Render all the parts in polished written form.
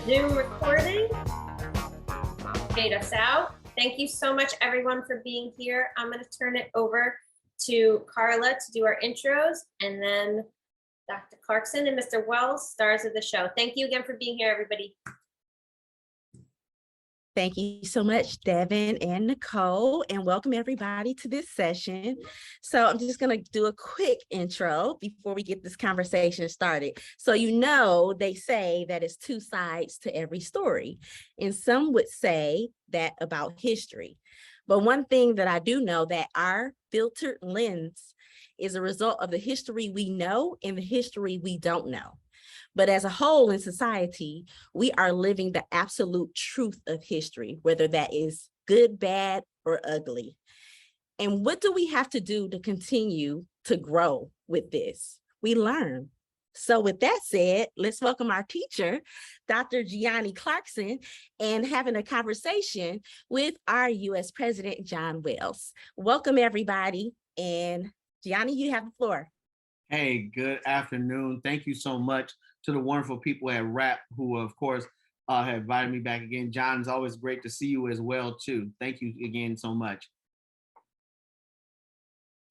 Zoom recording. Fade us out. Thank you so much, everyone, for being here. I'm going to turn it over to Carla to do our intros, and then Dr. Clarkson and Mr. Wells, stars of the show. Thank you again for being here, everybody. Thank you so much, Devin and Nicole, and welcome everybody to this session. So I'm just going to do a quick intro before we get this conversation started. So they say that it's two sides to every story, and some would say that about history. But one thing that I do know, that our filtered lens is a result of the history we know and the history we don't know. But as a whole in society, we are living the absolute truth of history, whether that is good, bad, or ugly. And what do we have to do to continue to grow with this? We learn. So with that said, let's welcome our teacher, Dr. Giani Clarkson, and having a conversation with our U.S. President, John Wells. Welcome, everybody. And Giani, you have the floor. Hey, good afternoon. Thank you so much to the wonderful people at RAPP who, of course, have invited me back again. John, it's always great to see you as well, too. Thank you again so much.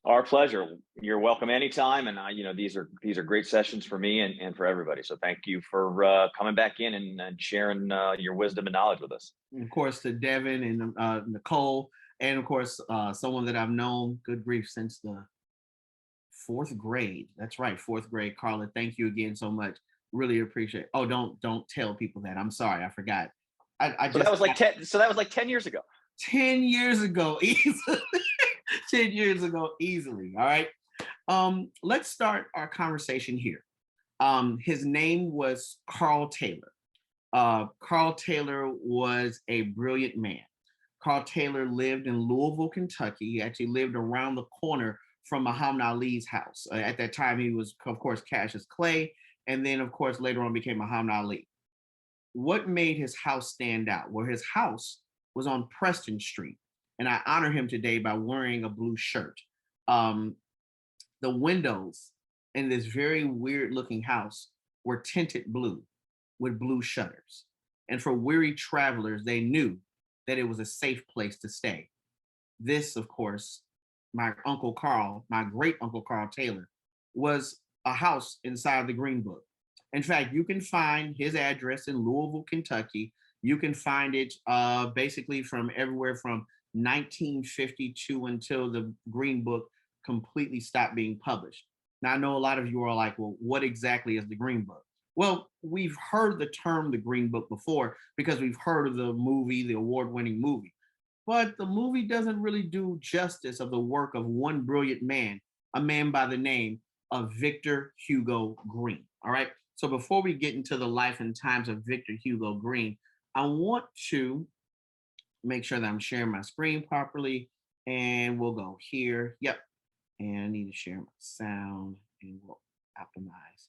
Our pleasure. You're welcome anytime. And these are great sessions for me and for everybody. So thank you for coming back in and sharing your wisdom and knowledge with us. And of course, to Devin and Nicole, and of course, someone that I've known, good grief, since the fourth grade. That's right, fourth grade. Carla, thank you again so much. Really appreciate it. Oh, don't tell people that. I'm sorry, I forgot. So that was like 10 years ago. 10 years ago, easily. 10 years ago, easily. All right. Let's start our conversation here. His name was Carl Taylor. Carl Taylor was a brilliant man. Carl Taylor lived in Louisville, Kentucky. He actually lived around the corner from Muhammad Ali's house. At that time, he was, of course, Cassius Clay, and then, of course, later on became Muhammad Ali. What made his house stand out? Well, his house was on Preston Street, and I honor him today by wearing a blue shirt. The windows in this very weird-looking house were tinted blue with blue shutters. And for weary travelers, they knew that it was a safe place to stay. This, of course, my Uncle Carl, my great Uncle Carl Taylor, was a house inside the Green Book. In fact, you can find his address in Louisville, Kentucky. You can find it basically from everywhere from 1952 until the Green Book completely stopped being published. Now, I know a lot of you are like, well, what exactly is the Green Book? Well, we've heard the term the Green Book before because we've heard of the movie, the award-winning movie. But the movie doesn't really do justice of the work of one brilliant man, a man by the name of Victor Hugo Green. All right. So before we get into the life and times of Victor Hugo Green, I want to make sure that I'm sharing my screen properly. And we'll go here. Yep. And I need to share my sound and we'll optimize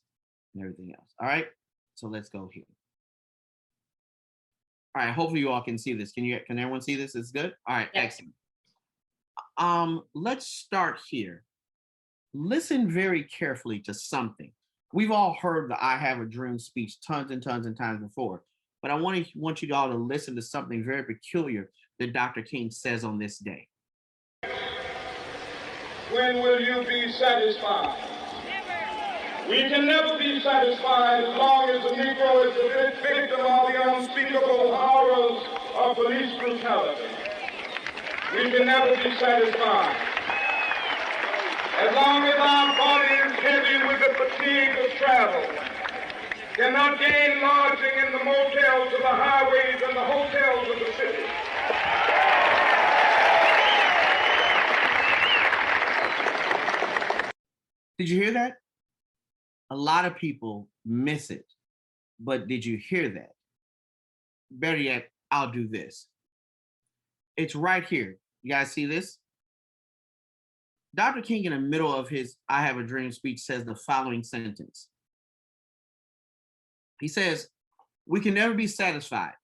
and everything else. All right. So let's go here. All right, hopefully you all can see this. Can everyone see this? It's good? All right, Yes. Excellent. Let's start here. Listen very carefully to something. We've all heard the I Have a Dream speech tons and tons and times before, but I want you all to listen to something very peculiar that Dr. King says on this day. When will you be satisfied? We can never be satisfied as long as the Negro is the victim of the unspeakable horrors of police brutality. We can never be satisfied. As long as our body is heavy with the fatigue of travel, cannot gain lodging in the motels of the highways and the hotels of the city. Did you hear that? A lot of people miss it, but did you hear that? Better yet, I'll do this. It's right here. You guys see this? Dr. King, in the middle of his I Have a Dream speech, says the following sentence. He says, we can never be satisfied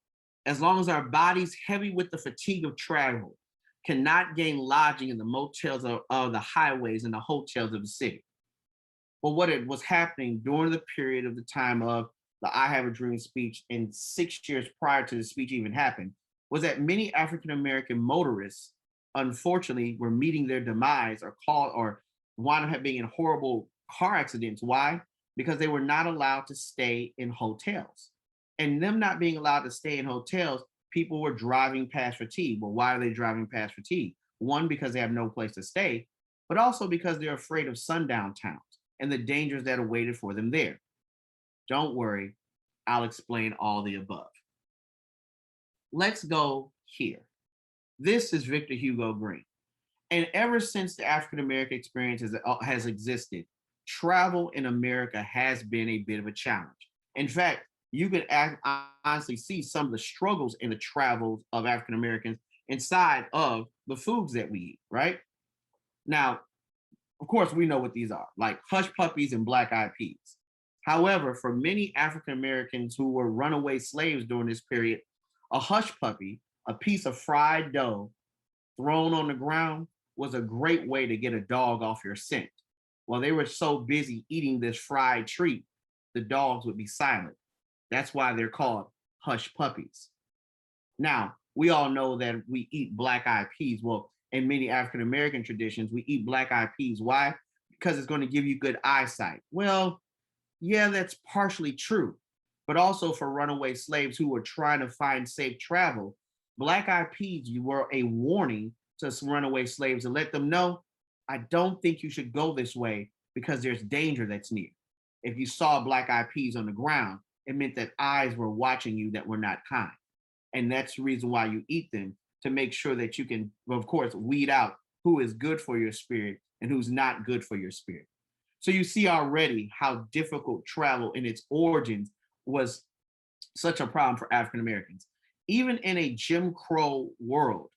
as long as our bodies heavy with the fatigue of travel cannot gain lodging in the motels of the highways and the hotels of the city. But what was happening during the period of the time of the I Have a Dream speech in 6 years prior to the speech even happened, was that many African-American motorists, unfortunately, were meeting their demise or called or wound up being in horrible car accidents. Why? Because they were not allowed to stay in hotels. And them not being allowed to stay in hotels, people were driving past fatigue. Well, why are they driving past fatigue? One, because they have no place to stay, but also because they're afraid of sundown towns and the dangers that awaited for them there. Don't worry, I'll explain all the above. Let's go here. This is Victor Hugo Green. And ever since the African American experience has existed, travel in America has been a bit of a challenge. In fact, you could honestly see some of the struggles in the travels of African Americans inside of the foods that we eat, right? Now, of course, we know what these are, like hush puppies and black eyed peas. However, for many African Americans who were runaway slaves during this period, a hush puppy, a piece of fried dough thrown on the ground, was a great way to get a dog off your scent. While they were so busy eating this fried treat, the dogs would be silent. That's why they're called hush puppies. Now, we all know that we eat black eyed peas. Well, in many African American traditions, we eat black eyed peas. Why? Because it's going to give you good eyesight. Well, yeah, that's partially true. But also for runaway slaves who were trying to find safe travel, black eyed peas were a warning to some runaway slaves to let them know, I don't think you should go this way because there's danger that's near. If you saw black eyed peas on the ground, it meant that eyes were watching you that were not kind. And that's the reason why you eat them, to make sure that you can, of course, weed out who is good for your spirit and who's not good for your spirit. So you see already how difficult travel in its origins was such a problem for African Americans. Even in a Jim Crow world,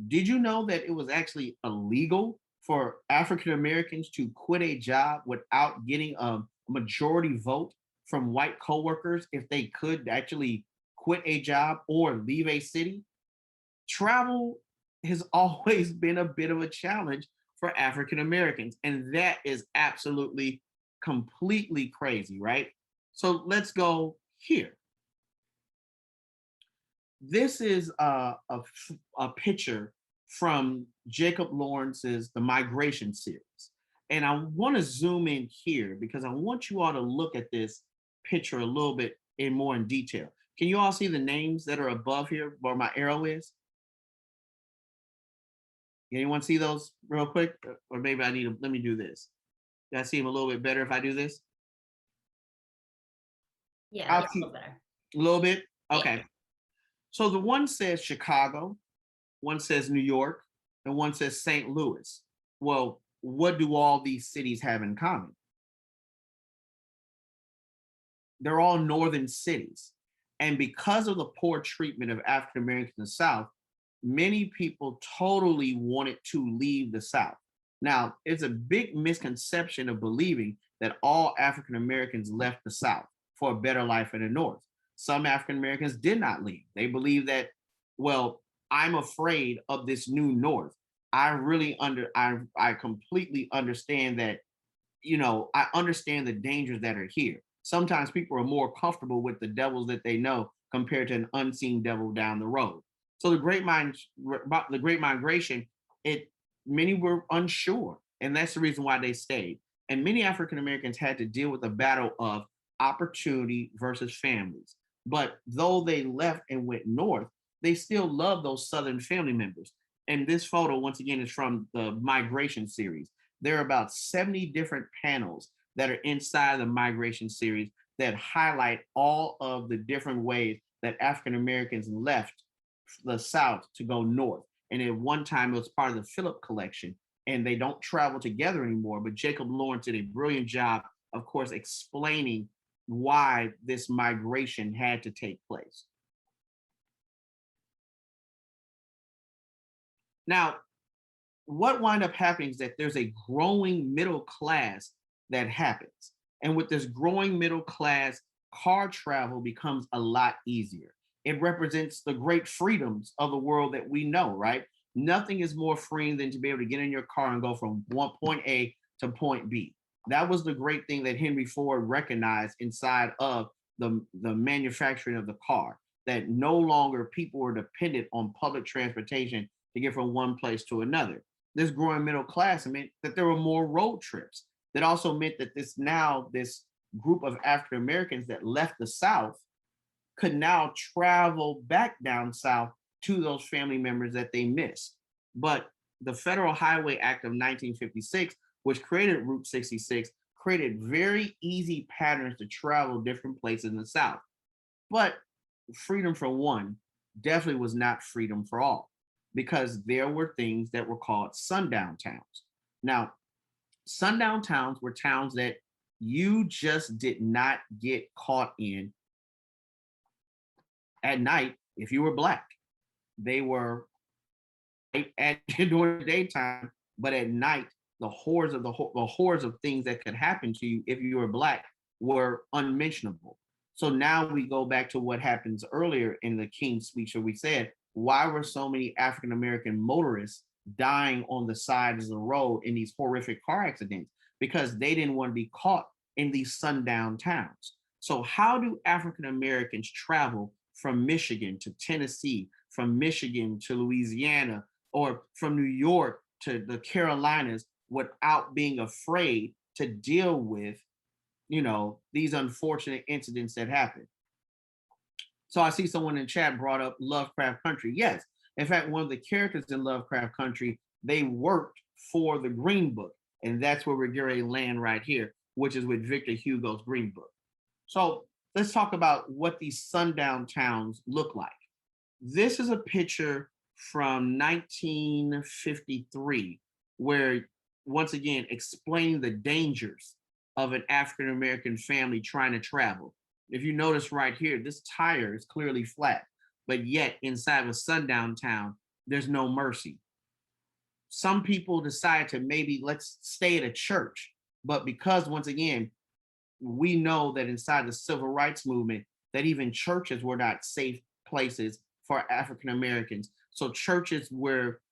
did you know that it was actually illegal for African Americans to quit a job without getting a majority vote from white coworkers if they could actually quit a job or leave a city? Travel has always been a bit of a challenge for African Americans, and that is absolutely completely crazy, right? So let's go here. This is a picture from Jacob Lawrence's The Migration series. And I want to zoom in here because I want you all to look at this picture a little bit more in detail. Can you all see the names that are above here where my arrow is? Anyone see those real quick? Or maybe I need to, let me do this. Do I see them a little bit better if I do this? Yeah, a little better. A little bit? Okay. Yeah. So the one says Chicago, one says New York, and one says St. Louis. Well, what do all these cities have in common? They're all northern cities. And because of the poor treatment of African Americans in the South, many people totally wanted to leave the South. Now, it's a big misconception of believing that all African Americans left the South for a better life in the North. Some African Americans did not leave. They believe that, well, I'm afraid of this new North. I completely understand that, I understand the dangers that are here. Sometimes people are more comfortable with the devils that they know compared to an unseen devil down the road. So the Great Migration, many were unsure, and that's the reason why they stayed. And many African Americans had to deal with the battle of opportunity versus families. But though they left and went north, they still love those Southern family members. And this photo, once again, is from the Migration series. There are about 70 different panels that are inside the Migration series that highlight all of the different ways that African Americans left the South to go north. And at one time, it was part of the Phillip collection, and they don't travel together anymore. But Jacob Lawrence did a brilliant job, of course, explaining why this migration had to take place. Now, what wound up happening is that there's a growing middle class that happens. And with this growing middle class, car travel becomes a lot easier. It represents the great freedoms of the world that we know, right? Nothing is more freeing than to be able to get in your car and go from point A to point B. That was the great thing that Henry Ford recognized inside of the manufacturing of the car, that no longer people were dependent on public transportation to get from one place to another. This growing middle class meant that there were more road trips. That also meant that this group of African Americans that left the South could now travel back down South to those family members that they missed. But the Federal Highway Act of 1956, which created Route 66, created very easy patterns to travel different places in the South. But freedom for one definitely was not freedom for all, because there were things that were called sundown towns. Now, sundown towns were towns that you just did not get caught in at night if you were Black. They were during the daytime, but at night, the horrors of things that could happen to you if you were Black were unmentionable. So now we go back to what happens earlier in the King's speech, where we said, why were so many African American motorists dying on the sides of the road in these horrific car accidents? Because they didn't want to be caught in these sundown towns. So how do African Americans travel from Michigan to Tennessee, from Michigan to Louisiana, or from New York to the Carolinas without being afraid to deal with, these unfortunate incidents that happen? So I see someone in chat brought up Lovecraft Country. Yes, in fact, one of the characters in Lovecraft Country, they worked for the Green Book, and that's where we're going to land right here, which is with Victor Hugo's Green Book. So let's talk about what these sundown towns look like. This is a picture from 1953, where, once again, explaining the dangers of an African American family trying to travel. If you notice right here, this tire is clearly flat, but yet inside of a sundown town, there's no mercy. Some people decide to maybe let's stay at a church, but because, once again, we know that inside the civil rights movement, that even churches were not safe places for African Americans. So churches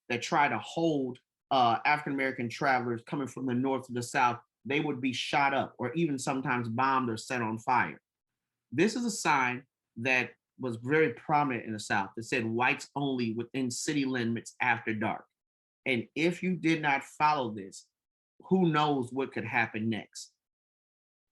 that try to hold African American travelers coming from the north to the south, they would be shot up or even sometimes bombed or set on fire. This is a sign that was very prominent in the South that said whites only within city limits after dark. And if you did not follow this, who knows what could happen next?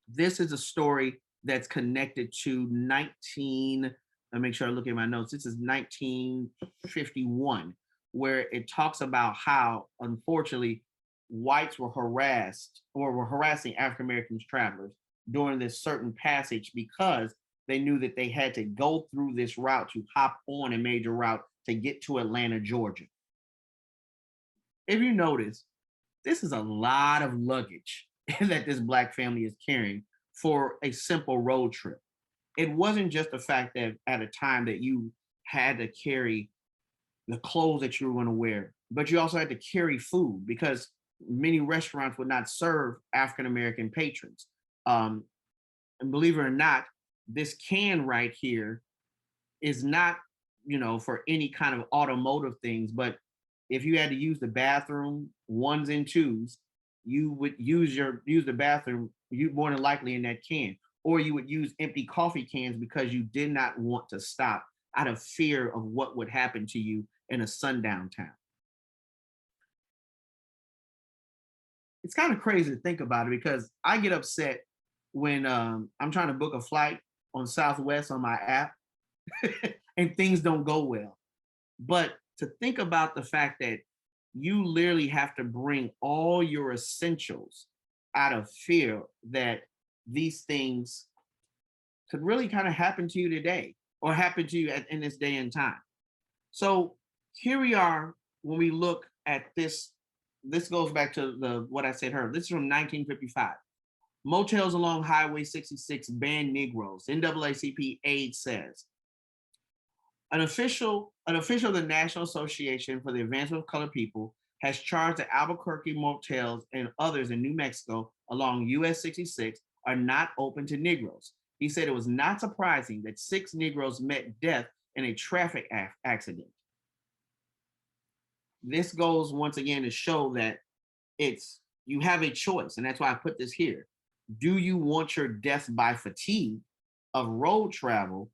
This is a story that's connected to let me make sure I look at my notes. This is 1951, where it talks about how, unfortunately, whites were harassed or were harassing African American travelers during this certain passage because they knew that they had to go through this route to hop on a major route to get to Atlanta, Georgia. If you notice, this is a lot of luggage that this Black family is carrying for a simple road trip. It wasn't just the fact that at a time that you had to carry the clothes that you were going to wear, but you also had to carry food because many restaurants would not serve African American patrons. And believe it or not, this can right here is not, for any kind of automotive things, but if you had to use the bathroom, ones and twos, you would use the bathroom, you more than likely in that can, or you would use empty coffee cans because you did not want to stop out of fear of what would happen to you in a sundown town. It's kind of crazy to think about it because I get upset when I'm trying to book a flight on Southwest on my app and things don't go well. But to think about the fact that you literally have to bring all your essentials out of fear that these things could really kind of happen to you today or happen to you in this day and time. So here we are when we look at this. This goes back to what I said earlier. This is from 1955. Motels along Highway 66 ban Negroes. NAACP aide says. An official of the National Association for the Advancement of Colored People has charged that Albuquerque motels and others in New Mexico along US 66 are not open to Negroes. He said it was not surprising that 6 Negroes met death in a traffic accident. This goes once again to show that you have a choice, and that's why I put this here. Do you want your death by fatigue, of road travel,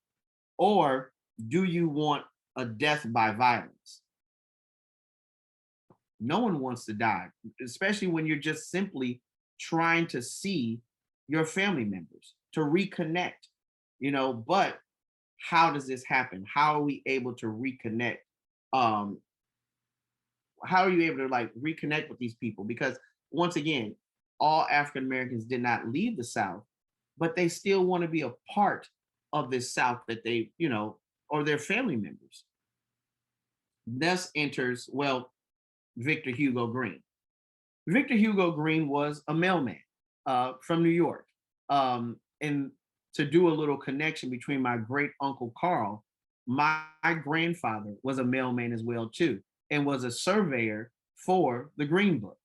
or do you want a death by violence? No one wants to die, especially when you're just simply trying to see your family members, to reconnect, but how does this happen? How are we able to reconnect? Um, how are you able to like reconnect with these people? Because once again, all African Americans did not leave the South, but they still want to be a part of this South that they, or their family members. Thus enters, well, Victor Hugo Green. Victor Hugo Green was a mailman from New York. And to do a little connection between my great uncle Carl, my grandfather was a mailman as well too, and was a surveyor for the Green Book.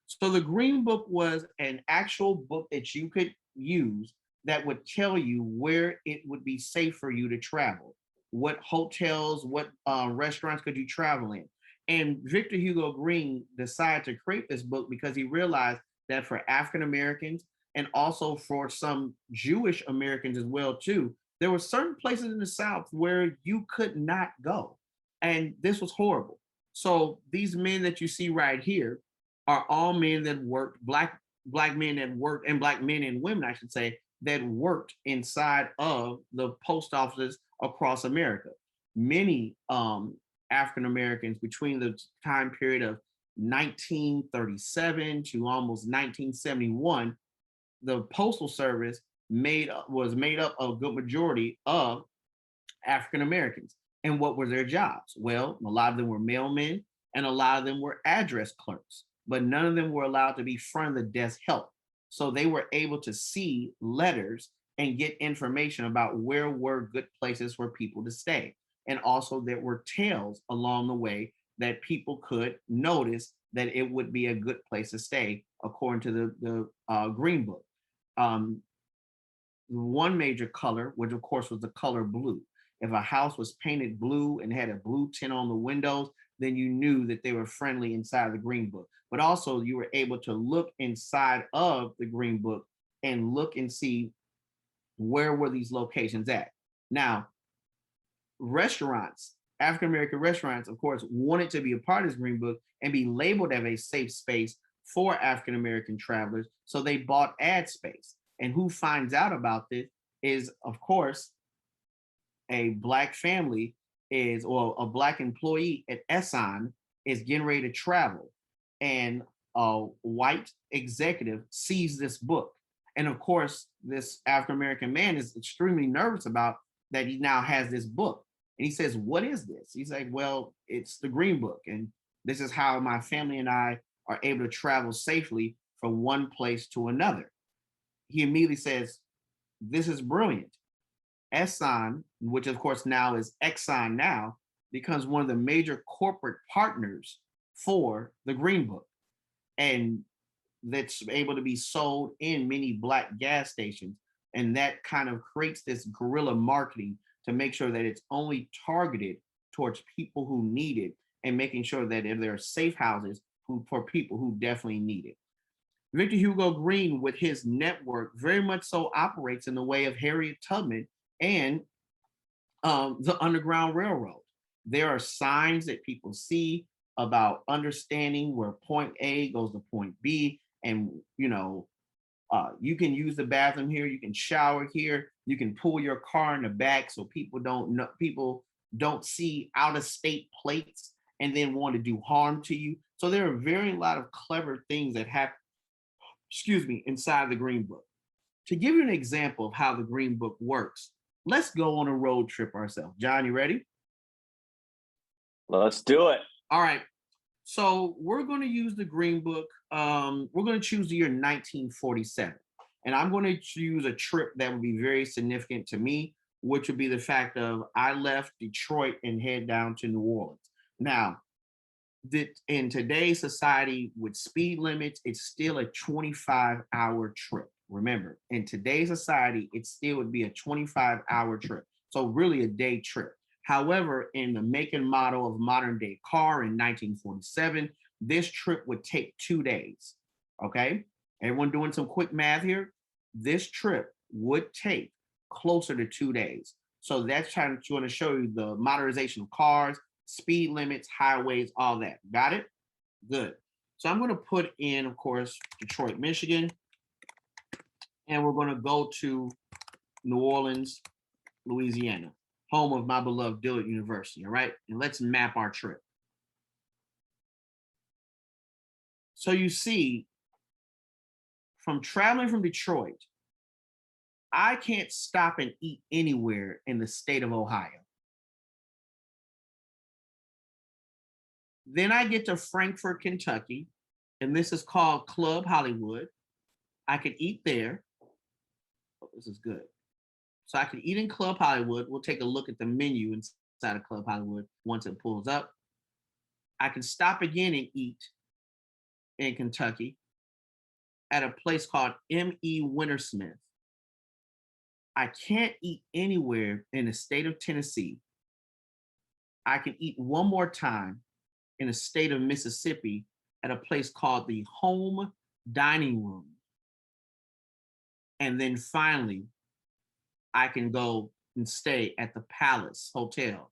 So the Green Book was an actual book that you could use that would tell you where it would be safe for you to travel, what hotels, what restaurants could you travel in. And Victor Hugo Green decided to create this book because he realized that for African Americans and also for some Jewish Americans as well too, there were certain places in the South where you could not go. And this was horrible. So these men that you see right here are all men that worked, black men that worked, and black men and women, I should say, that worked inside of the post offices across America. Many African Americans between the time period of 1937 to almost 1971, the Postal Service was made up of a good majority of African Americans. And what were their jobs? Well, a lot of them were mailmen and a lot of them were address clerks, but none of them were allowed to be front of the desk help. So they were able to see letters and get information about where were good places for people to stay. And also there were tales along the way that people could notice that it would be a good place to stay according to the Green Book. One major color, which of course was the color blue. If a house was painted blue and had a blue tint on the windows, then you knew that they were friendly inside the Green Book. But also you were able to look inside of the Green Book and look and see where were these locations at. Now, restaurants, African American restaurants, of course, wanted to be a part of this Green Book and be labeled as a safe space for African American travelers. So they bought ad space. And who finds out about this is, of course, a Black family or a Black employee at Exxon is getting ready to travel. And a white executive sees this book. And of course, this African American man is extremely nervous about that he now has this book. And he says, "What is this?" He's like, "Well, it's the Green Book. And this is how my family and I are able to travel safely from one place to another." He immediately says, "This is brilliant." Exxon, which of course now is Exxon now, becomes one of the major corporate partners for the Green Book. And that's able to be sold in many Black gas stations. And that kind of creates this guerrilla marketing to make sure that it's only targeted towards people who need it and making sure that if there are safe houses for people who definitely need it. Victor Hugo Green, with his network, very much so operates in the way of Harriet Tubman and the Underground Railroad. There are signs that people see about understanding where point A goes to point B, and you can use the bathroom here, you can shower here, you can pull your car in the back so people don't see out of state plates and then want to do harm to you. So there are a lot of clever things that happen, inside the Green Book. To give you an example of how the Green Book works, let's go on a road trip ourselves. John, you ready? Let's do it. All right. So we're going to use the Green Book. We're going to choose the year 1947. And I'm going to choose a trip that would be very significant to me, which would be the fact of I left Detroit and head down to New Orleans. Now, in today's society with speed limits, it's still a 25-hour trip. Remember, in today's society, it still would be a 25-hour trip. So really a day trip. However, in the make and model of modern day car in 1947, this trip would take 2 days. Okay, everyone doing some quick math here? This trip would take closer to 2 days. So that's trying to show you the modernization of cars, speed limits, highways, all that. Got it? Good. So I'm going to put in, of course, Detroit, Michigan, and we're going to go to New Orleans, Louisiana, home of my beloved Dillard University. All right. And let's map our trip. So you see, from traveling from Detroit, I can't stop and eat anywhere in the state of Ohio. Then I get to Frankfort, Kentucky, and this is called Club Hollywood. I could eat there. Oh, this is good. So I could eat in Club Hollywood. We'll take a look at the menu inside of Club Hollywood once it pulls up. I can stop again and eat in Kentucky at a place called M.E. Wintersmith. I can't eat anywhere in the state of Tennessee. I can eat one more time in the state of Mississippi at a place called the Home Dining Room. And then finally, I can go and stay at the Palace Hotel.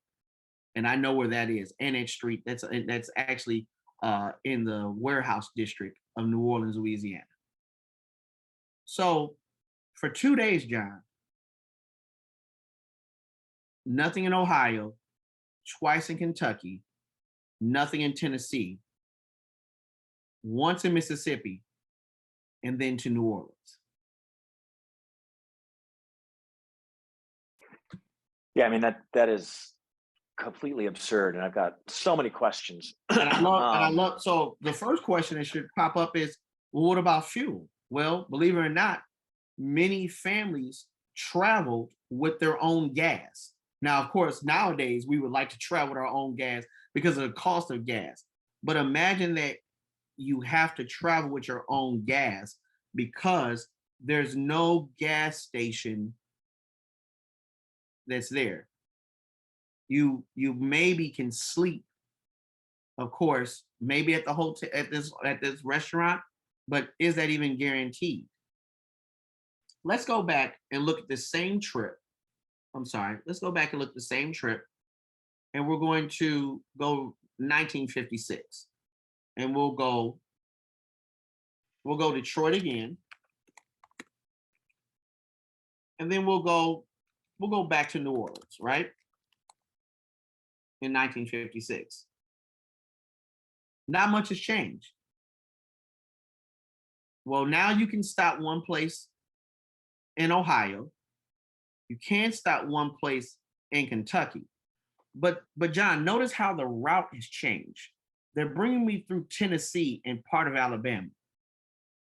And I know where that is, Annex Street. That's actually in the warehouse district of New Orleans, Louisiana. So for 2 days, John, nothing in Ohio, twice in Kentucky, nothing in Tennessee, once in Mississippi, and then to New Orleans. Yeah, I mean, that is completely absurd, and I've got so many questions. And I love, so the first question that should pop up is, well, what about fuel? Well, believe it or not, many families traveled with their own gas. Now, of course, nowadays we would like to travel with our own gas because of the cost of gas. But imagine that you have to travel with your own gas because there's no gas station that's there. You maybe can sleep, of course, maybe at the hotel, at this restaurant, but is that even guaranteed? Let's go back and look at the same trip. I'm sorry, let's go back and look at the same trip, and we're going to go 1956, and we'll go Detroit again, and then we'll go back to New Orleans, right? In 1956. Not much has changed. Well, now you can stop one place in Ohio. You can stop one place in Kentucky. But John, notice how the route has changed. They're bringing me through Tennessee and part of Alabama.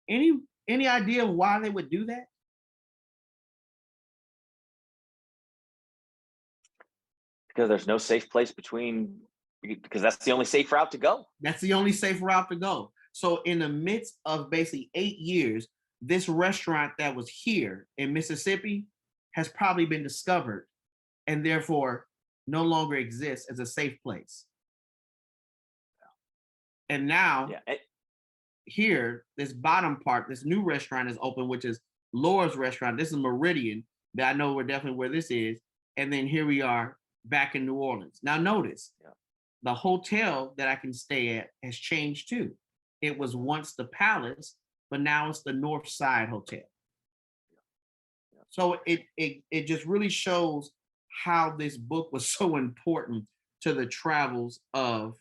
Any idea why they would do that? Because there's no safe place because that's the only safe route to go. That's the only safe route to go. So in the midst of basically 8 years, this restaurant that was here in Mississippi has probably been discovered and therefore no longer exists as a safe place. And now here, this bottom part, this new restaurant is open, which is Laura's restaurant. This is Meridian, that I know we're definitely where this is. And then here we are back in New Orleans. Now notice, the hotel that I can stay at has changed too. It was once the Palace, but now it's the North Side Hotel. So it just really shows how this book was so important to the travels of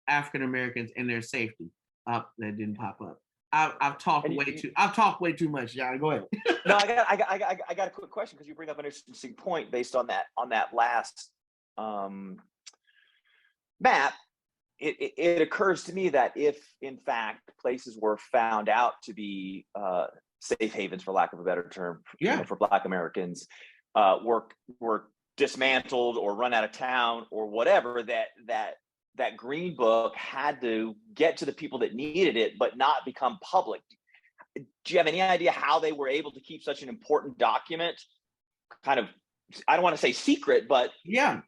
African Americans and their safety. That didn't pop up. I've talked way too much, Gianni. Go ahead. No, I got a quick question because you bring up an interesting point based on that last map. It occurs to me that if in fact places were found out to be safe havens, for lack of a better term, for Black Americans, were dismantled or run out of town or whatever, that Green Book had to get to the people that needed it, but not become public. Do you have any idea how they were able to keep such an important document kind of, I don't want to say secret, but how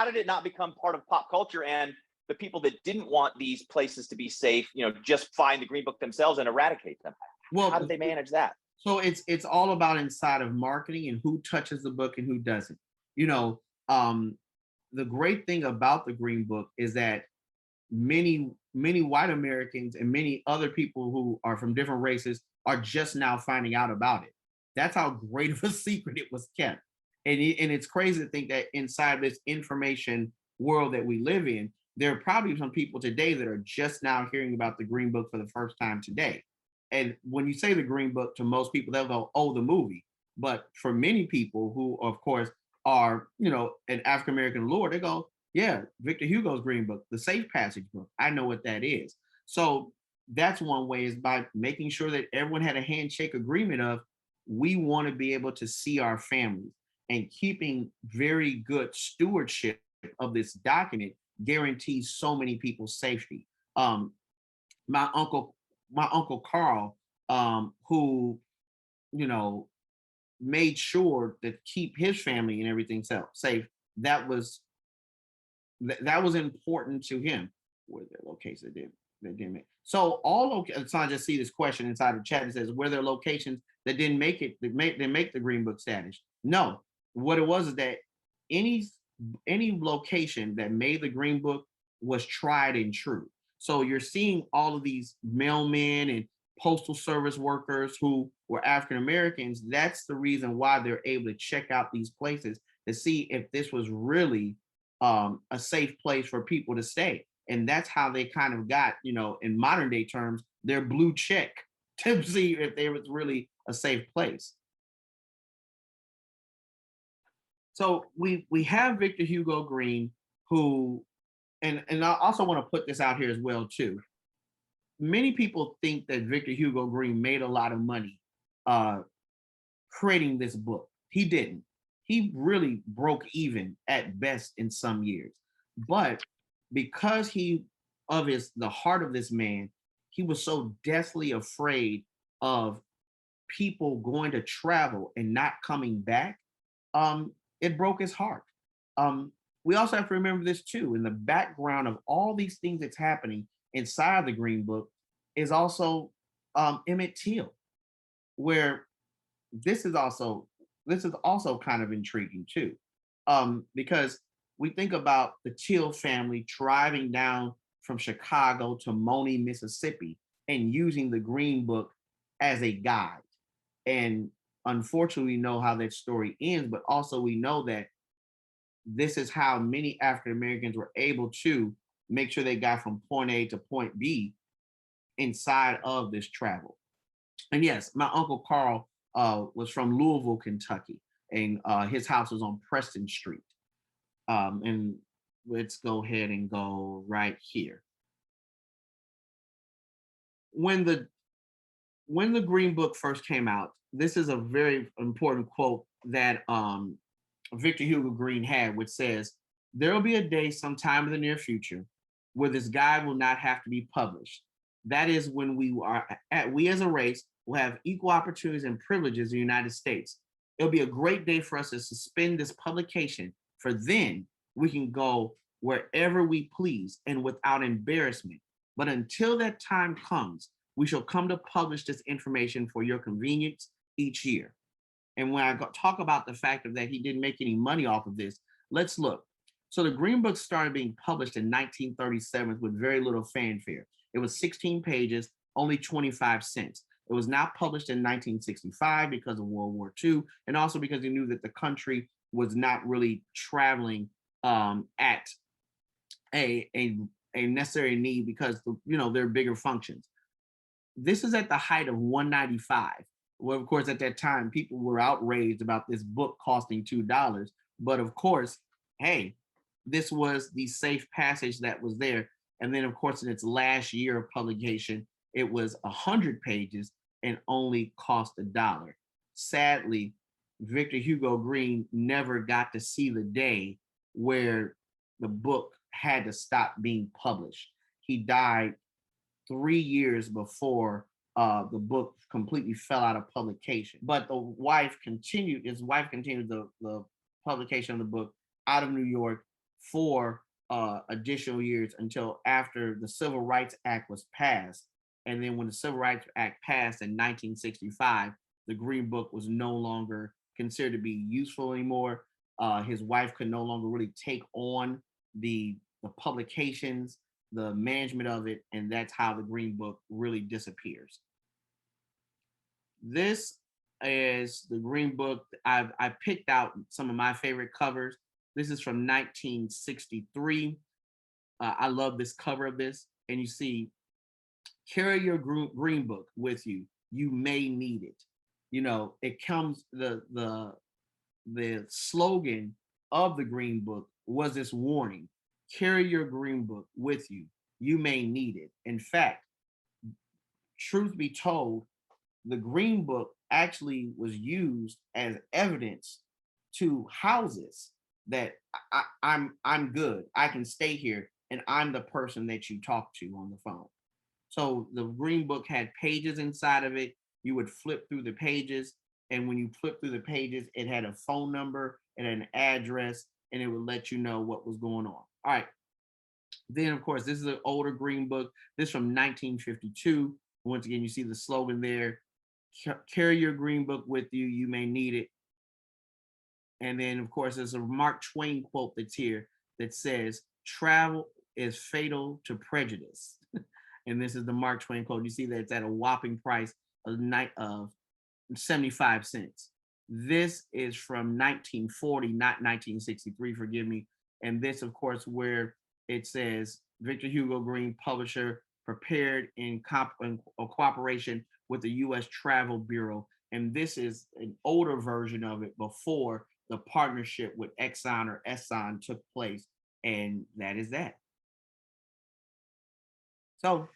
did it not become part of pop culture, and the people that didn't want these places to be safe, just find the Green Book themselves and eradicate them? Well, how did they manage that? So it's all about inside of marketing and who touches the book and who doesn't. You know, the great thing about the Green Book is that many white Americans and many other people who are from different races are just now finding out about it. That's how great of a secret it was kept. And it's crazy to think that inside this information world that we live in, there are probably some people today that are just now hearing about the Green Book for the first time today. And when you say the Green Book, to most people, they'll go, oh, the movie. But for many people who, of course, are, an African-American lord, they go, yeah, Victor Hugo's Green Book, the Safe Passage book. I know what that is. So that's one way, is by making sure that everyone had a handshake agreement of, we want to be able to see our families, and keeping very good stewardship of this document guarantees so many people's safety. My uncle Carl, who, made sure to keep his family and everything safe. That was important to him. Where their locations that didn't make. So so I just see this question inside the chat that says, were there locations that didn't make it, that make the Green Book status? No. What it was is that any location that made the Green Book was tried and true. So you're seeing all of these mailmen and postal service workers who were African Americans. That's the reason why they're able to check out these places to see if this was really a safe place for people to stay. And that's how they kind of got, in modern day terms, their blue check to see if there was really a safe place. So we have Victor Hugo Green, who, and I also want to put this out here as well too. Many people think that Victor Hugo Green made a lot of money creating this book. He didn't. He really broke even at best in some years. But because the heart of this man, he was so deathly afraid of people going to travel and not coming back. It broke his heart. We also have to remember this too. In the background of all these things that's happening inside the Green Book is also Emmett Till, where this is also kind of intriguing too, because we think about the Till family driving down from Chicago to Money, Mississippi, and using the Green Book as a guide. And unfortunately, we know how that story ends, but also we know that this is how many African Americans were able to make sure they got from point A to point B inside of this travel. And yes, my Uncle Carl was from Louisville, Kentucky, and his house was on Preston Street. And let's go ahead and go right here. When the Green Book first came out, this is a very important quote that Victor Hugo Green had, which says, "There will be a day sometime in the near future where this guide will not have to be published. That is when we as a race will have equal opportunities and privileges in the United States. It'll be a great day for us to suspend this publication, for then we can go wherever we please and without embarrassment. But until that time comes, we shall come to publish this information for your convenience each year." And when I talk about the fact that he didn't make any money off of this, let's look. So the Green Book started being published in 1937 with very little fanfare. It was 16 pages, only 25 cents. It was not published in 1965 because of World War II, and also because they knew that the country was not really traveling at a necessary need, because there are bigger functions. This is at the height of 195. Well, of course, at that time, people were outraged about this book costing $2. But of course, hey, this was the safe passage that was there. And then, of course, in its last year of publication, it was 100 pages and only cost $1. Sadly, Victor Hugo Green never got to see the day where the book had to stop being published. He died 3 years before the book completely fell out of publication. But his wife continued the publication of the book out of New York for additional years until after the Civil Rights Act was passed. And then when the Civil Rights Act passed in 1965, the Green Book was no longer considered to be useful anymore. His wife could no longer really take on the publications, the management of it, and that's how the Green Book really disappears. This is the Green Book. I picked out some of my favorite covers. This is from 1963. I love this cover of this, and you see, carry your Green Book with you. You may need it. You know, it comes, the slogan of the Green Book was this warning: carry your Green Book with you. You may need it. In fact, truth be told, the Green Book actually was used as evidence to houses that I'm good. I can stay here, and I'm the person that you talk to on the phone. So the Green Book had pages inside of it. You would flip through the pages, and when you flip through the pages, it had a phone number and an address, and it would let you know what was going on. All right. Then, of course, this is an older Green Book. This is from 1952. Once again, you see the slogan there: carry your Green Book with you. You may need it. And then, of course, there's a Mark Twain quote that's here that says, travel is fatal to prejudice. And this is the Mark Twain quote. You see that it's at a whopping price of 75 cents. This is from 1940, not 1963, forgive me. And this, of course, where it says, Victor Hugo Green, publisher, prepared in cooperation with the U.S. Travel Bureau. And this is an older version of it before the partnership with Exxon or Exxon took place. And that is that. So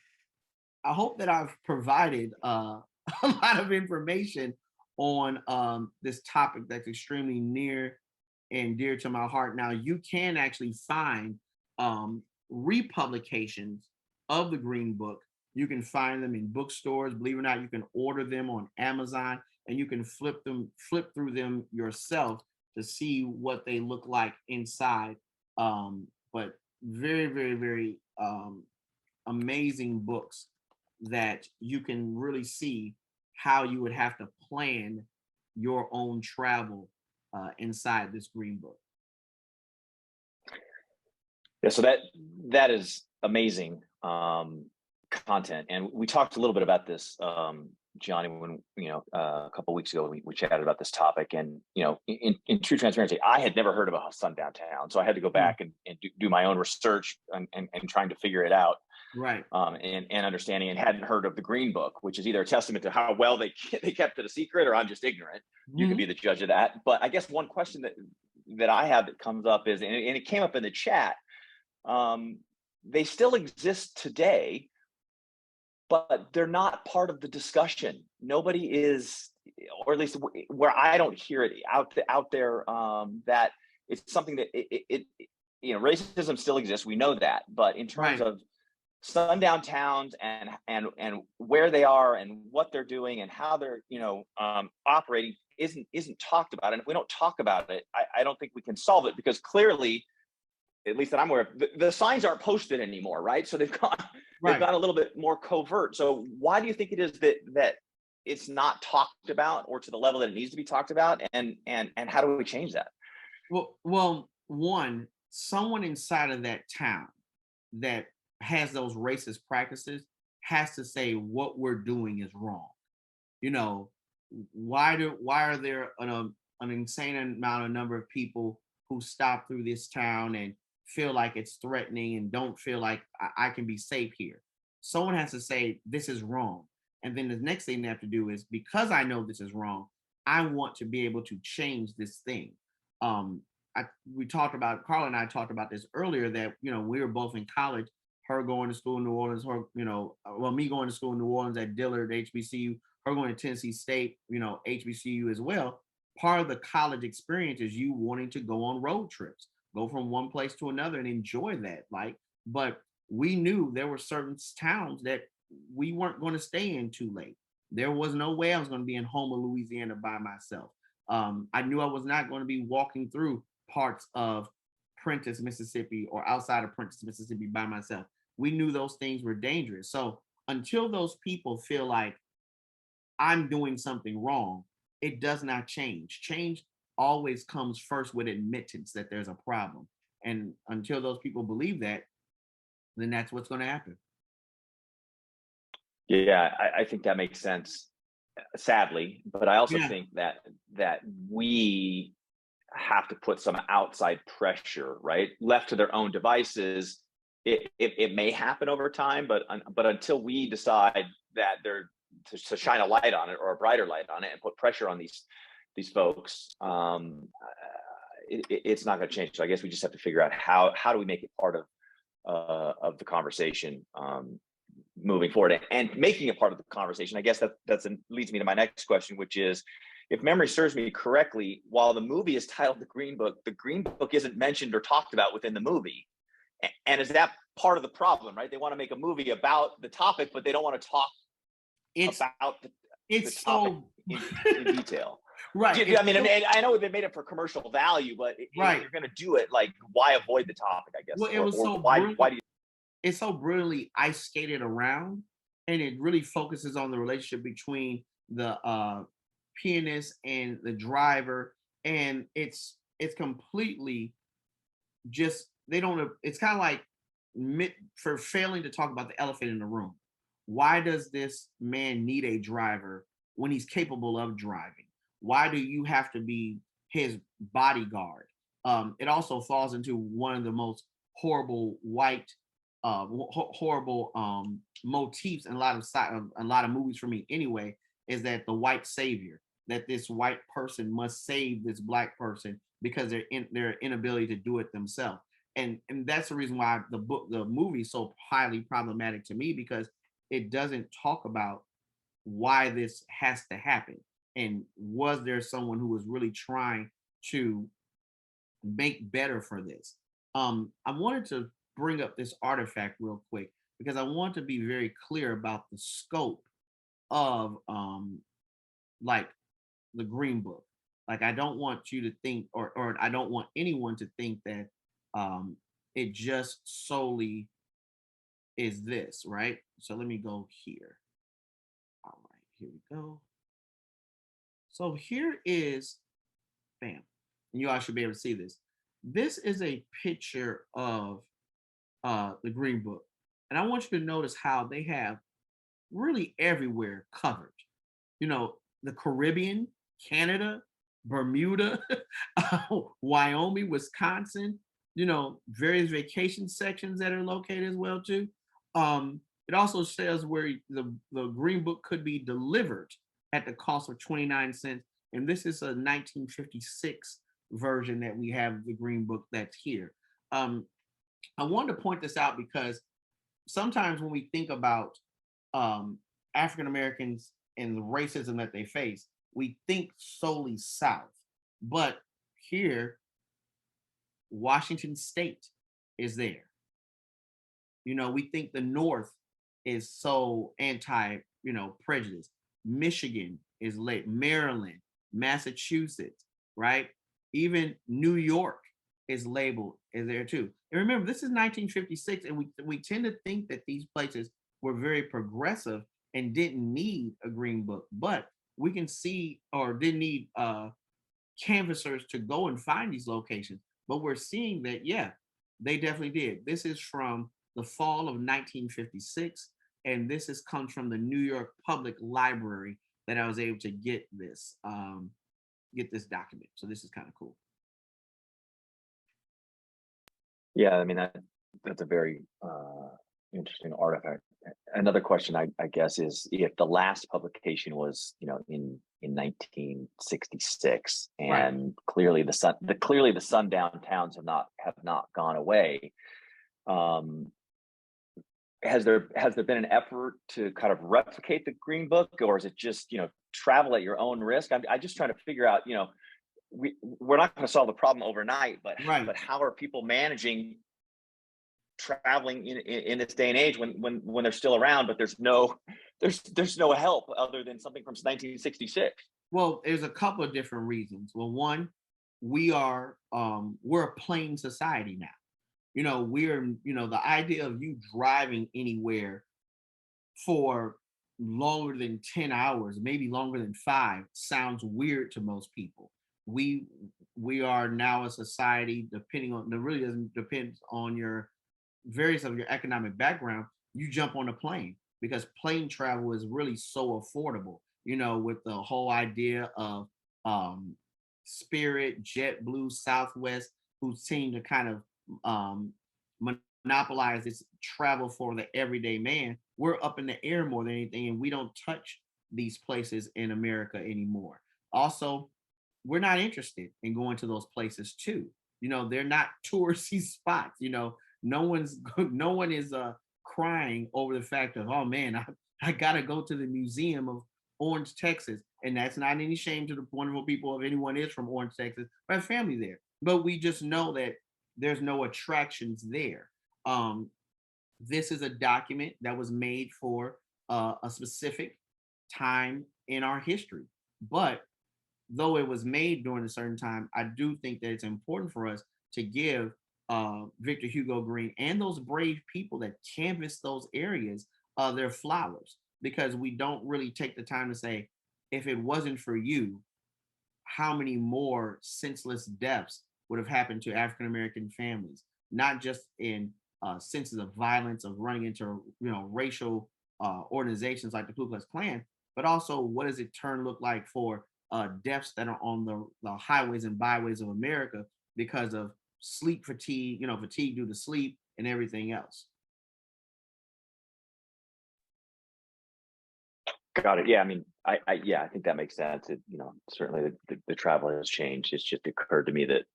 I hope that I've provided a lot of information on this topic that's extremely near and dear to my heart. Now, you can actually find republications of the Green Book. You can find them in bookstores. Believe it or not, you can order them on Amazon, and you can flip through them yourself to see what they look like inside. But very, very, very amazing books that you can really see how you would have to plan your own travel inside this Green Book. Yeah, so that is amazing content, and we talked a little bit about this, Giani, when a couple of weeks ago we chatted about this topic, and in true transparency, I had never heard of a sundown town, so I had to go back and do my own research and trying to figure it out, right? And understanding, and hadn't heard of the Green Book, which is either a testament to how well they kept it a secret, or I'm just ignorant. You can be the judge of that. But I guess one question that I have that comes up is, and it came up in the chat, they still exist today, but they're not part of the discussion. Nobody is, or at least where I don't hear it out there, that it's something that racism still exists. We know that, but in terms of sundown towns and where they are and what they're doing and how they're operating isn't talked about. And if we don't talk about it, I don't think we can solve it, because clearly, at least that I'm aware of, the signs aren't posted anymore, right? So they've gone a little bit more covert. So why do you think it is that it's not talked about, or to the level that it needs to be talked about? And how do we change that? Well, one, someone inside of that town that has those racist practices has to say what we're doing is wrong. Why are there an insane number of people who stop through this town and feel like it's threatening and don't feel like I can be safe here? Someone has to say this is wrong. And then the next thing they have to do is, because I know this is wrong, I want to be able to change this thing. Carla and I talked about this earlier, that, we were both in college, her going to school in New Orleans, me going to school in New Orleans at Dillard, HBCU, her going to Tennessee State, HBCU as well. Part of the college experience is you wanting to go on road trips, go from one place to another and enjoy that. But we knew there were certain towns that we weren't going to stay in too late. There was no way I was going to be in Houma, Louisiana by myself. I knew I was not going to be walking through parts of Prentice, Mississippi, or outside of Prentice, Mississippi by myself. We knew those things were dangerous. So until those people feel like I'm doing something wrong, it does not change. Change always comes first with admittance that there's a problem. And until those people believe that, then that's what's going to happen. Yeah, I think that makes sense, sadly, but I also Yeah. think that we have to put some outside pressure, right? Left to their own devices, it may happen over time, but until we decide that they're to shine a light on it or a brighter light on it and put pressure on these folks, it's not going to change. So I guess we just have to figure out how do we make it part of the conversation moving forward, and making it part of the conversation. I guess that leads me to my next question, which is, if memory serves me correctly, while the movie is titled The Green Book isn't mentioned or talked about within the movie. And is that part of the problem, right? They want to make a movie about the topic, but they don't want to talk about the topic in detail. Right. I mean, I know they made it for commercial value, but if you're going to do it, like, why avoid the topic, I guess? Well, it was why do you? It's so brilliantly ice skated around, and it really focuses on the relationship between the pianist and the driver, and it's completely just, they don't, it's kind of like for failing to talk about the elephant in the room. Why does this man need a driver when he's capable of driving? Why do you have to be his bodyguard? It also falls into one of the most horrible white motifs in a lot of movies for me anyway, is that the white savior, that this white person must save this black person because their inability to do it themselves. And that's the reason why the movie is so highly problematic to me, because it doesn't talk about why this has to happen, and was there someone who was really trying to make better for this. I wanted to bring up this artifact real quick because I want to be very clear about the scope of like the Green Book. Like, I don't want you to think, or I don't want anyone to think that it just solely is this, right? So let me go here. All right, here we go. So here is, bam, and you all should be able to see this. This is a picture of the Green Book. And I want you to notice how they have really everywhere covered. You know, the Caribbean, Canada, Bermuda, Wyoming, Wisconsin, you know, various vacation sections that are located as well too. It also says where the Green Book could be delivered at the cost of 29 cents. And this is a 1956 version that we have the Green Book that's here. I wanted to point this out because sometimes when we think about African Americans and the racism that they face, we think solely South. But here, Washington State is there. You know, we think the North is so anti, prejudice. Michigan is late, Maryland, Massachusetts, right? Even New York is labeled as there too. And remember, this is 1956, and we tend to think that these places were very progressive and didn't need a Green Book, but we can see, or didn't need canvassers to go and find these locations. But we're seeing that, yeah, they definitely did. This is from the fall of 1956, and this comes from the New York Public Library that I was able to get this document. So this is kind of cool. Yeah, I mean, that's a very interesting artifact. Another question, I guess, is if the last publication was, in 1966, and right, clearly the sundown towns have not gone away. Has there been an effort to kind of replicate the Green Book, or is it just, travel at your own risk? I'm just trying to figure out, we're not going to solve the problem overnight, but right, but how are people managing traveling in this day and age when they're still around, but there's no help other than something from 1966? Well, there's a couple of different reasons. Well, one, we're a plain society now. The idea of you driving anywhere for longer than 10 hours, maybe longer than 5, sounds weird to most people. We are now a society, depending on, it really doesn't depend on your various of your economic background. You jump on a plane because plane travel is really so affordable, with the whole idea of Spirit, JetBlue, Southwest, who seem to kind of monopolize this travel for the everyday man. We're up in the air more than anything, and we don't touch these places in America anymore. Also, we're not interested in going to those places too. They're not touristy spots. No one is crying over the fact of, oh man, I gotta go to the Museum of Orange, Texas. And that's not any shame to the wonderful people, if anyone is from Orange, Texas, but have family there. But we just know that there's no attractions there. This is a document that was made for a specific time in our history. But though it was made during a certain time, I do think that it's important for us to give Victor Hugo Green and those brave people that canvassed those areas their flowers, because we don't really take the time to say, if it wasn't for you, how many more senseless deaths would have happened to African American families, not just in senses of violence, of running into racial organizations like the Ku Klux Klan, but also what does it look like for deaths that are on the highways and byways of America because of sleep fatigue, fatigue due to sleep and everything else. Got it. Yeah, I mean, I think that makes sense. Certainly the travel has changed. It's just occurred to me that,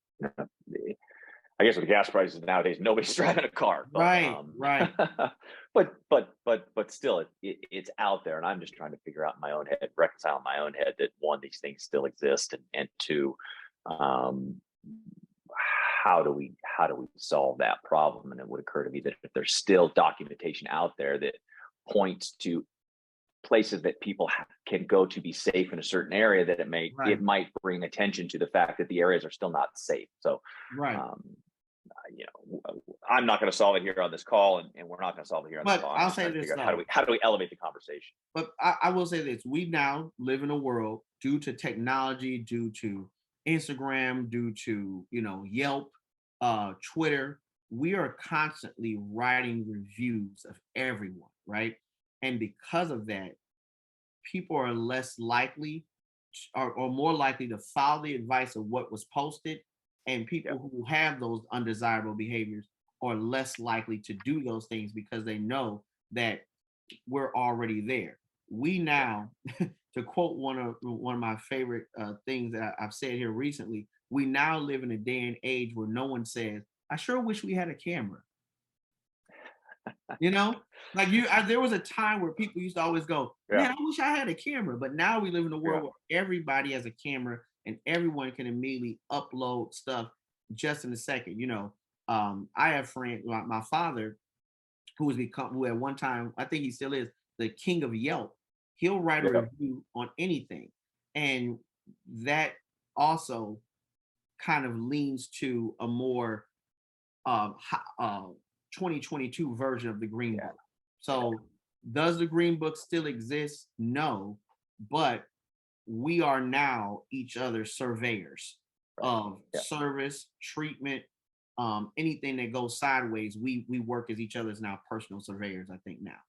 I guess with the gas prices nowadays, nobody's driving a car. But, right. but still, it's out there, and I'm just trying to figure out in my own head, reconcile in my own head that one, these things still exist, and two, how do we solve that problem? And it would occur to me that if there's still documentation out there that points to places that people can go to be safe in a certain area, that it might bring attention to the fact that the areas are still not safe. So, I'm not going to solve it here on this call, and we're not going to solve it here on this call. I'll say this: how do we elevate the conversation? But I will say this: we now live in a world, due to technology, due to Instagram, due to Yelp, Twitter. We are constantly writing reviews of everyone, right? And because of that, people are less likely or more likely to follow the advice of what was posted. And people who have those undesirable behaviors are less likely to do those things because they know that we're already there. We now, to quote one of my favorite things that I've said here recently, we now live in a day and age where no one says, I sure wish we had a camera. There was a time where people used to always go, man, I wish I had a camera. But now we live in a world where everybody has a camera and everyone can immediately upload stuff just in a second. I have friends, my father, who at one time, I think he still is, the king of Yelp. He'll write a review on anything. And that also kind of leans to a more 2022 version of the Green Book. So does the Green Book still exist? No, but we are now each other's surveyors of service, treatment, anything that goes sideways. We work as each other's now personal surveyors, I think now.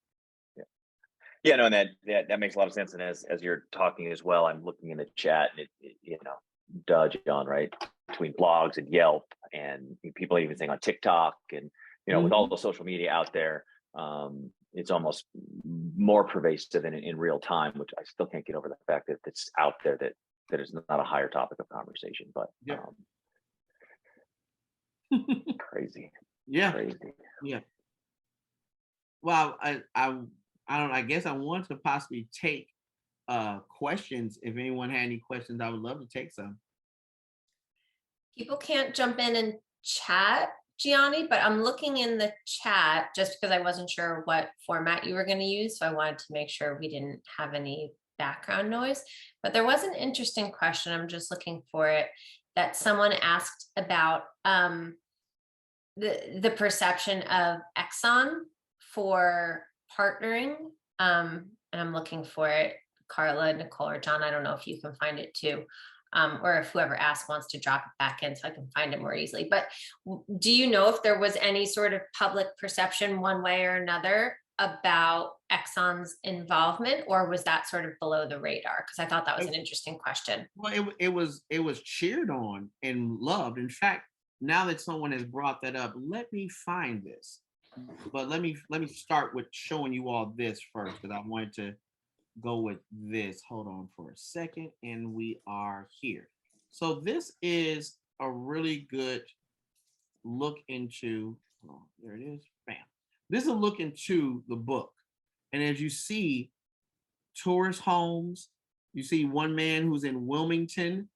No, and that makes a lot of sense. And as you're talking as well, I'm looking in the chat, and John, right, between blogs and Yelp, and people even saying on TikTok, and with all the social media out there, it's almost more pervasive in real time, which I still can't get over the fact that it's out there, that is not a higher topic of conversation. But crazy. Well, I guess I want to possibly take questions. If anyone had any questions, I would love to take some. People can't jump in and chat, Giani, but I'm looking in the chat just because I wasn't sure what format you were going to use. So I wanted to make sure we didn't have any background noise. But there was an interesting question, I'm just looking for it, that someone asked about the perception of Exxon for partnering and I'm looking for it. Carla, Nicole, or John, I don't know if you can find it too. Or if whoever asked wants to drop it back in so I can find it more easily. But do you know if there was any sort of public perception one way or another about Exxon's involvement, or was that sort of below the radar? Because I thought that was an interesting question. Well, it was cheered on and loved. In fact, now that someone has brought that up, let me find this. But let me start with showing you all this first, because I wanted to go with this. Hold on for a second, and we are here. So this is a really good look into, oh, there it is, bam. This is a look into the book. And as you see, tourist homes, you see one man who's in Wilmington,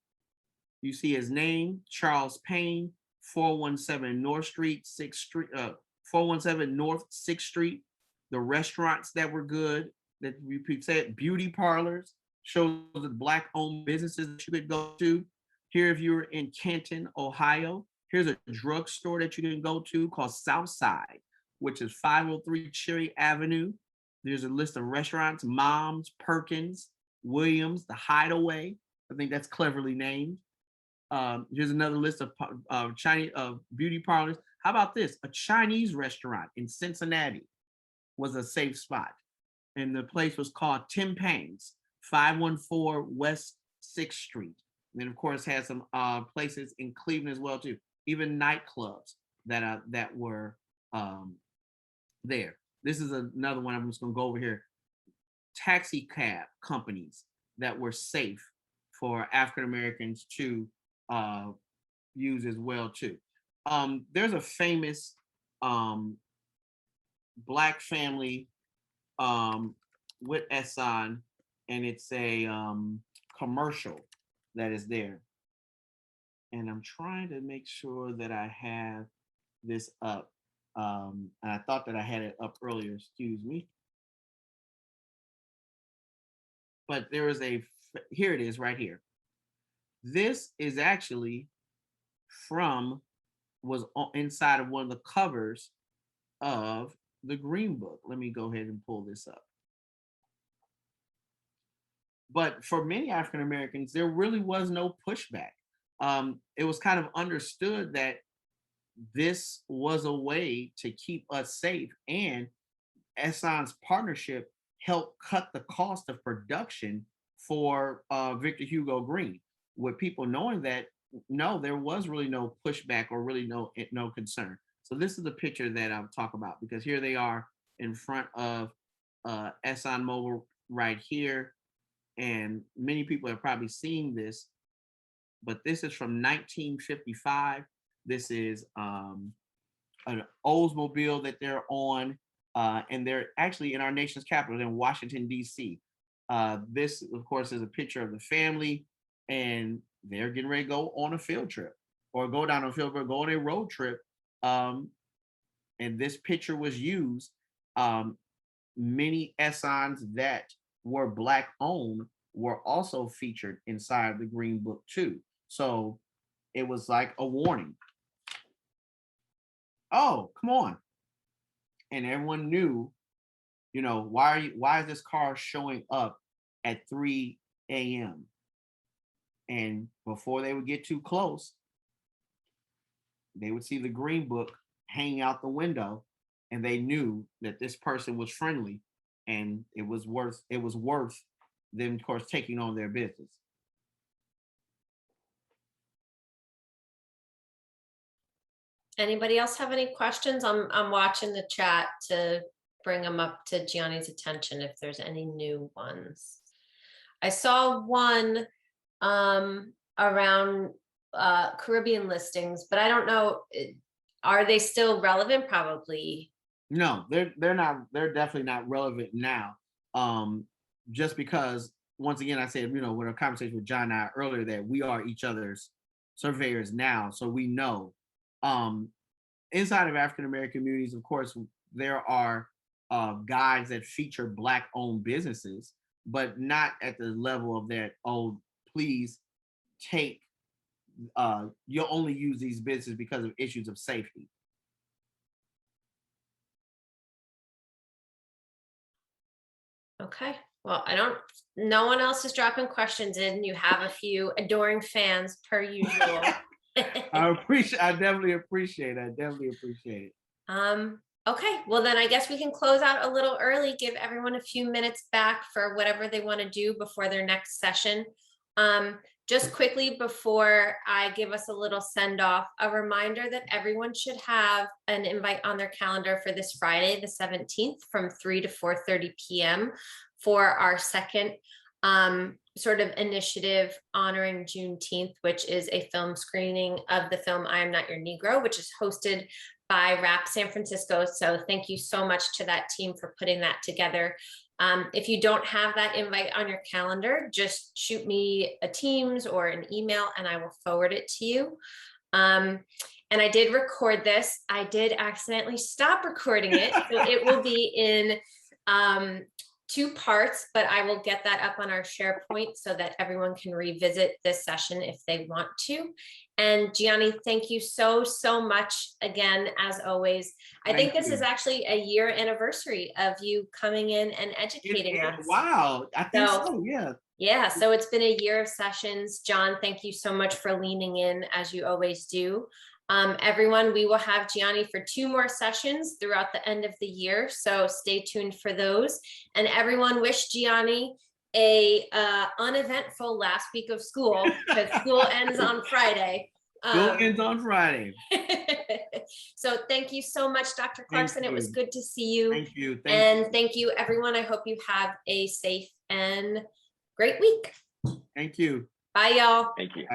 you see his name, Charles Payne, 417 North Street, 6th Street, 417 North 6th Street, the restaurants that were good, that we said, beauty parlors, shows the Black-owned businesses that you could go to. Here, if you're in Canton, Ohio, here's a drugstore that you can go to called Southside, which is 503 Cherry Avenue. There's a list of restaurants: Mom's, Perkins, Williams, The Hideaway. I think that's cleverly named. Here's another list of Chinese beauty parlors. How about this? A Chinese restaurant in Cincinnati was a safe spot. And the place was called Tim Pang's, 514 West 6th Street. And then, of course, had some places in Cleveland as well, too. Even nightclubs that were there. This is another one. I'm just going to go over here. Taxi cab companies that were safe for African Americans to use as well, too. There's a famous Black family with Exxon, and it's a commercial that is there. And I'm trying to make sure that I have this up. And I thought that I had it up earlier, excuse me. But there is here it is right here. This is actually was inside of one of the covers of the Green Book. Let me go ahead and pull this up. But for many African Americans, there really was no pushback. It was kind of understood that this was a way to keep us safe, and Exxon's partnership helped cut the cost of production for Victor Hugo Green, with people knowing that no, there was really no pushback or really no concern. So this is the picture that I'll talk about, because here they are in front of ExxonMobil right here. And many people have probably seen this, but this is from 1955. This is an Oldsmobile that they're on, and they're actually in our nation's capital in Washington, D.C. This, of course, is a picture of the family, and they're getting ready to go on a field trip, or go down on a field trip, go on a road trip. And this picture was used. Many Exxons that were Black owned were also featured inside the Green Book too. So it was like a warning. Oh, come on. And everyone knew, why is this car showing up at 3 a.m.? And before they would get too close, they would see the Green Book hanging out the window, and they knew that this person was friendly, and it was worth them, of course, taking on their business. Anybody else have any questions? I'm watching the chat to bring them up to Giani's attention if there's any new ones. I saw one around Caribbean listings, but I don't know, are they still relevant? Probably. No, they're not. They're definitely not relevant now. Just because, once again, I said, with a conversation with John and I earlier, that we are each other's surveyors now, so we know. Inside of African American communities, of course, there are guides that feature Black-owned businesses, but not at the level of that. Oh, please take. You'll only use these businesses because of issues of safety. Okay. Well, no one else is dropping questions in. You have a few adoring fans per usual. I definitely appreciate it. Okay, well then I guess we can close out a little early, give everyone a few minutes back for whatever they want to do before their next session. Just quickly before I give us a little send off, a reminder that everyone should have an invite on their calendar for this Friday, the 17th from 3 to 4:30 p.m. for our second sort of initiative honoring Juneteenth, which is a film screening of the film I Am Not Your Negro, which is hosted by RAPP San Francisco. So thank you so much to that team for putting that together. If you don't have that invite on your calendar, just shoot me a Teams or an email and I will forward it to you. And I did record this. I did accidentally stop recording it. So it will be in 2 parts, but I will get that up on our SharePoint so that everyone can revisit this session if they want to. And Giani, thank you so much again, as always. I think this is actually a year anniversary of you coming in and educating us. Wow, I think so, yeah. Yeah, so it's been a year of sessions. John, thank you so much for leaning in as you always do. Everyone, we will have Giani for 2 more sessions throughout the end of the year, so stay tuned for those. And everyone, wish Giani a uneventful last week of school, because school ends on Friday. School ends on Friday. So thank you so much, Dr. Clarkson. It was good to see you. Thank you. Thank you, everyone. I hope you have a safe and great week. Thank you. Bye, y'all. Thank you.